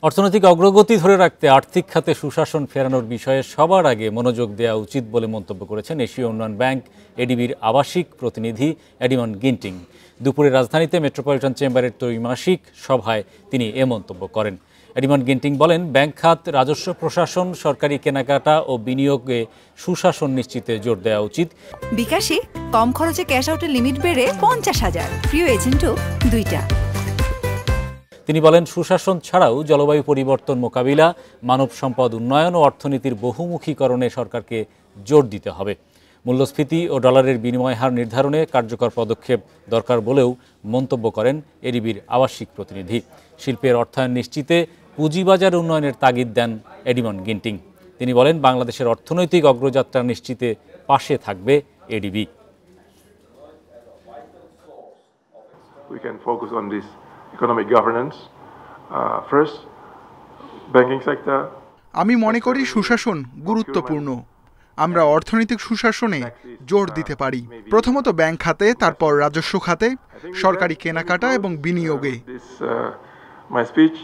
অর্থনৈতিক অগ্রগতি ধরে রাখতে আর্থিক খাতে সুশাসন ফেরানোর বিষয়ে সবার আগে মনোযোগ দেওয়া উচিত বলে মন্তব্য করেছেন এশীয় উন্নয়ন ব্যাংক এডিবির আবাসিক প্রতিনিধি এডিমন গিন্টিং। দুপুরে রাজধানীতে মেট্রোপলিটন চেম্বারের ত্রৈমাসিক সভায় তিনি এ মন্তব্য করেন। এডিমন গিন্টিং বলেন, ব্যাংক খাত, রাজস্ব প্রশাসন, সরকারি কেনাকাটা ও বিনিয়োগে সুশাসন নিশ্চিতে জোর দেওয়া উচিত। বিকাশে কম খরচে ক্যাশ আউটের লিমিট বেড়ে 50,000, প্রিয় এজেন্টও 2টা। তিনি বলেন, সুশাসন ছাড়াও জলবায়ু পরিবর্তন মোকাবিলা, মানব সম্পদ উন্নয়ন ও অর্থনীতির বহুমুখীকরণে সরকারকে জোর দিতে হবে। মূল্যস্ফীতি ও ডলারের বিনিময় হার নির্ধারণে কার্যকর পদক্ষেপ দরকার বলেও মন্তব্য করেন এডিবির আবাসিক প্রতিনিধি। শিল্পের অর্থায়ন নিশ্চিতে পুঁজিবাজার উন্নয়নের তাগিদ দেন এডিমন গিন্টিং। তিনি বলেন, বাংলাদেশের অর্থনৈতিক অগ্রযাত্রা নিশ্চিতে পাশে থাকবে ADB. Economic governance first, banking sector. আমি মনে করি সুশাসন গুরুত্বপূর্ণ। আমরা অর্থনৈতিক সুশাসনে জোর দিতে পারি, প্রথমত ব্যাংক খাতে, তারপর রাজস্ব খাতে, সরকারি কেনাকাটা এবং বিনিয়োগে। My speech